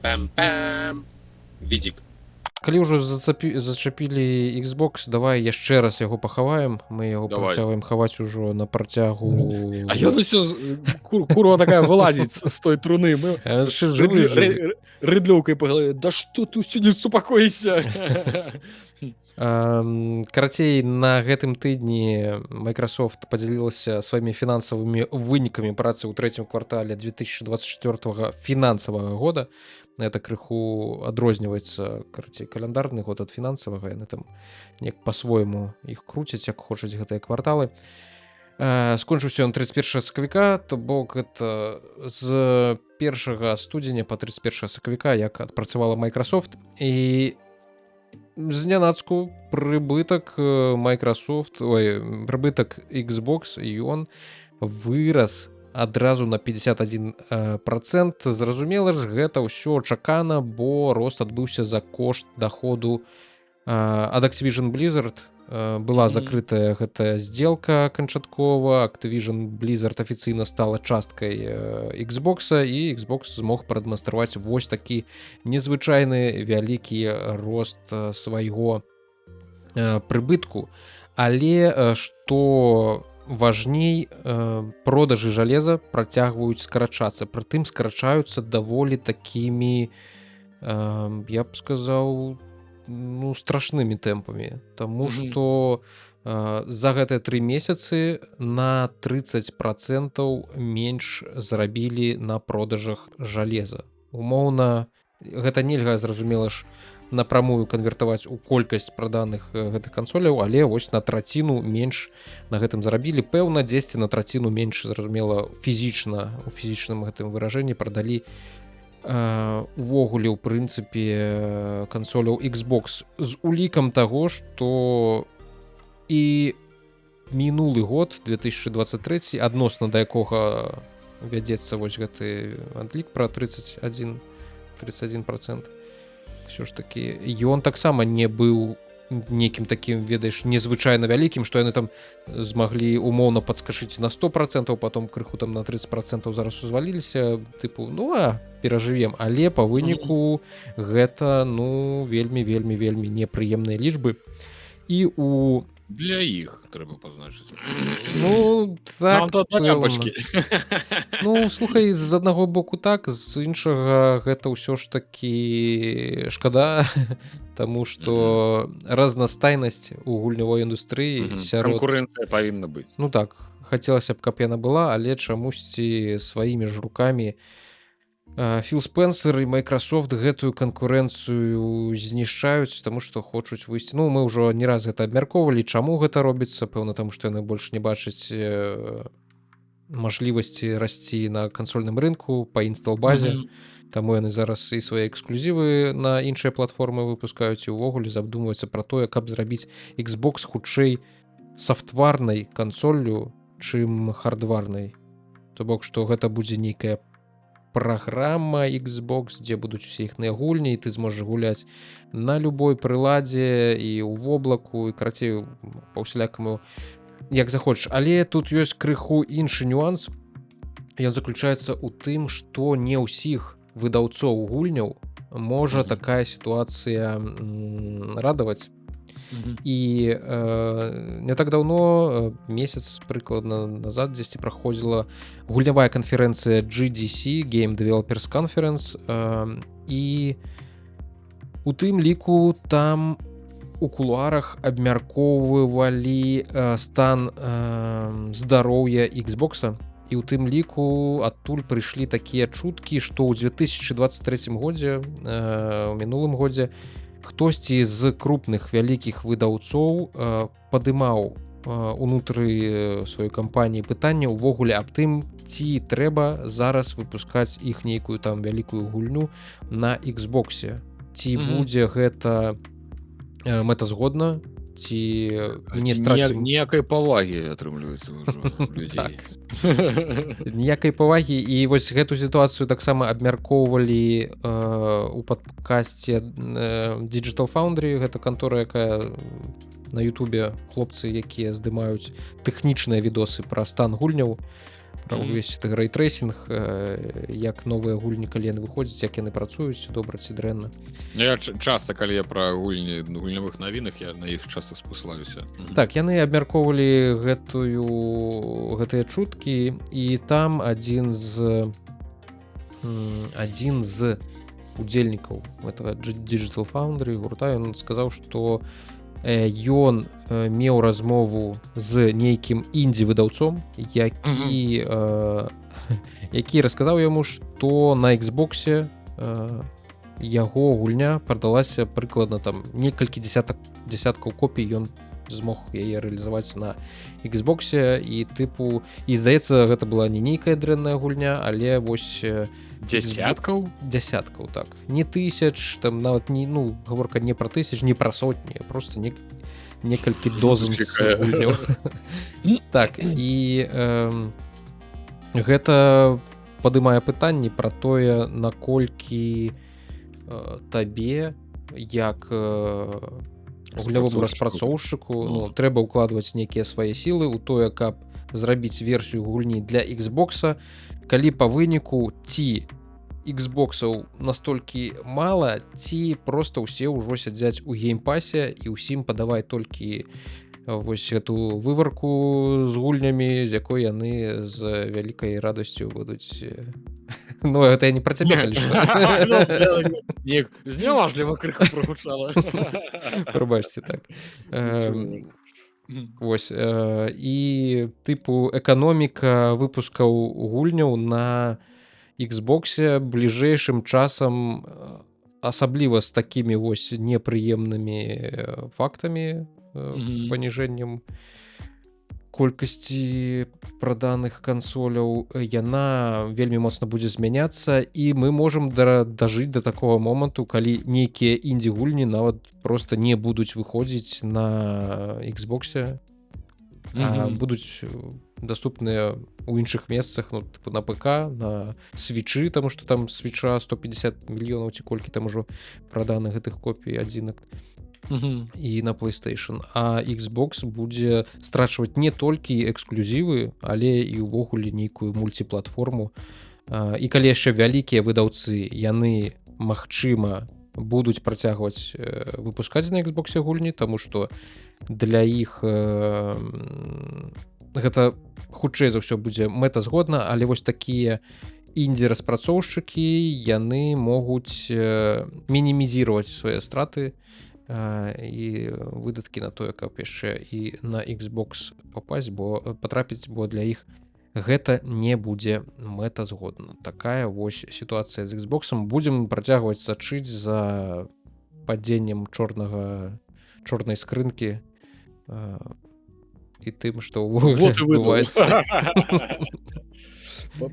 Пам-пам-пам. Відзік. Калі ўжо зачапілі Xbox, давай яшчэ раз яго пахаваем. Мы яго працягваем хаваць ужо на працягу. А ён усё курва такая вылазіць з той труны. Мы рыдлёўкай па галаве. Да што ты ўсё не супакойся. Карацей, на гэтым тыдні Microsoft падзялілася сваімі фінансавымі вынікамі працы ў трэцім квартале 2024 фінансавага года. Это крыху адрозніваецца, карацей, каляндарны год ад фінансавага. Яны там неяк па-свойму іх круцяць, як хочуць гэтыя кварталы. Скончыўся ён 31 сакавіка, то бок это з 1 студзеня па 31 сакавіка, як адпрацавала Microsoft. І знянацку прыбытак прыбытак Xbox, і ён вырас адразу на 51%. Зразумела ж, гэта ўсё чакана, бо рост адбыўся за кошт даходу ад Activision Blizzard. Была закрытая гэтая сделка канчаткова. Activision Blizzard афіцыйна стала часткай Xbox, і Xbox змог прадэманстраваць вось такі незвычайны вялікі рост свайго прыбытку. Але што важней, продажы жалеза працягваюць скарачацца. Прытым скарачаюцца даволі такімі, я б сказаў, страшнымі тэмпамі. Таму што за гэтыя 3 месяцы на 30% менш зарабілі на продажах жалеза. Умоўна, гэта нельга, зразумела ж, напрамую канвертаваць у колькасць праданых гэтых кансоляў, але вось на траціну менш на гэтым зарабілі. Пэўна, дзесьці на траціну менш, зразумела, фізічна, у фізічным гэтым выражэнні прадалі увогуле, ў прынцыпе, кансоляў Xbox. З улікам таго, што і мінулы год, 2023, адносна да якога вядзецца вось гэты адлік пра 31%, ўсё ж такі ён таксама не быў нейкім такім, ведаеш, незвычайна вялікім, што яны там змаглі умоўна падскачыць на 100%, потом крыху там на 30% зараз узваліліся, тыпу, перажывем. Але па выніку гэта, вельмі непрыемныя лічбы. І у для іх трэба пазначыць. Так, пэўна. Слухай, з аднаго боку так, з іншага гэта ўсё ж такі шкада, таму што разнастайнасць у гульнявой індустрыі сярод... Канкурэнцыя павінна быць. Так, хацелася б, каб яна была, але чамусьці сваімі ж рукамі Філ Спенсер і Microsoft гэтую канкурэнцыю знішчаюць, таму што хочуць выйсці. Мы ўжо не раз гэта абмяркоўвалі, чаму гэта робіцца, пэўна, таму што яны больш не бачаць мажлівасці расці на кансольным рынку па інстал-базе. Таму яны зараз і свае эксклюзівы на іншыя платформы выпускаюць, і ўвогуле задумваюцца пра тое, каб зрабіць Xbox хутчэй софтварнай кансоллю, чым хардварнай. То бок, што гэта будзе нейкая праграма Xbox, дзе будуць усе іхныя гульні, і ты зможаш гуляць на любой прыладзе і ў воблаку, і карацей па-усялякаму, як захочаш. Але тут ёсць крыху іншы нюанс. Ён заключаецца ў тым, што не ўсіх выдаўцоў гульняў можа такая сітуацыя радаваць. І не так даўно, месяц прыкладна назад, дзесьці праходзіла гульнявая канферэнцыя GDC, Game Developers Conference, і у тым ліку там у кулуарах абмяркоўвалі стан здароўя Xbox, і ў тым ліку адтуль прыйшлі такія чуткі, што ў 2023 годзе, у мінулым годзе, хтосьці з крупных вялікіх выдаўцоў падымаў унутры сваёй кампаніі пытанне ўвогуле аб тым, ці трэба зараз выпускаць іх нейкую там вялікую гульню на Xbox. Ці будзе гэта мэтазгодна, ці не страцім... Ніякай павагі атрымліваецца ўжо людзей. Ніякай павагі. І вось гэту сітуацыю таксама абмяркоўвалі у падкасце Digital Foundry, гэта кантора, якая на Ютубе, хлопцы, якія здымаюць тэхнічныя відосы пра стан гульняў, пра ўвесь гэты рейтрейсінг, як новыя гульні, калі яны выходзяць, як яны працуюць, добра ці дрэнна. Я часта, калі я пра гульні гульнявых навінах, я на іх часта спасылаюся. Так, яны абмяркоўвалі гэтыя чуткі, і там адзін з удзельнікаў этого Digital Foundry гурта, ён сказаў, што ён меў размову з нейкім індзі-выдаўцом, які расказаў яму, што на Xbox'е яго гульня прадалася прыкладна там некалькі дзесяткаў копій, ён змог яе рэалізаваць на Xbox'е, і здаецца, гэта была не нейкая дрэнная гульня, але вось Дзясяткаў, так. Не тысяч, там нават не, гаворка не пра тысяч, не пра сотні, просто некалькі дозен гульняў. Так, і гэта падымае пытанні пра тое, наколькі табе, як гульнявому распрацоўшчыку, трэба ўкладваць нейкія свае сілы ў тое, каб зрабіць версію гульні для Xbox'a, калі па выніку ці Xbox'аў настолькі мала, ці проста ўсе ўжо сядзяць у геймпасе і ўсім падавай толькі вось эту выварку з гульнямі, з якой яны з вялікай радасцю будуць. Гэта я не пра цябе, калі што. Зняважліва крыху прагучала. Прабачце, так. Вось. І тыпу эканоміка выпускаў гульняў на Xbox'е бліжэйшым часам, асабліва з такімі вось непрыемнымі фактамі, паніжэннем колькасці праданых кансоляў, яна вельмі моцна будзе змяняцца, і мы можам дажыць да такога моманту, калі нейкія індзі-гульні нават проста не будуць выходзіць на Xbox'е, а будуць даступныя ў іншых месцах, на ПК, на свічы, таму што там свіча 150 мільёнаў ці колькі там ужо праданых гэтых копій адзінак. І на PlayStation, а Xbox будзе страчваць не толькі эксклюзівы, але і ўвогуле нейкую мульціплатформу. І калі яшчэ вялікія выдаўцы, яны, магчыма, будуць працягваць выпускаць на Xbox'е гульні, таму што для іх гэта хутчэй за ўсё будзе мэтазгодна, але вось такія індзі-распрацоўшчыкі, яны могуць мінімізировать свае страты і выдаткі на тое, каб яшчэ і на Xbox патрапіць, бо для іх гэта не будзе мэтазгодна. Такая вось сітуацыя з Xbox'ом. Будзем працягваць сачыць за падзеннем чорнай скрынкі і тым, што ўвогуле адбываецца.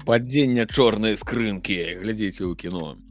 Падзення чорнай скрынкі, глядзіце ў кіно.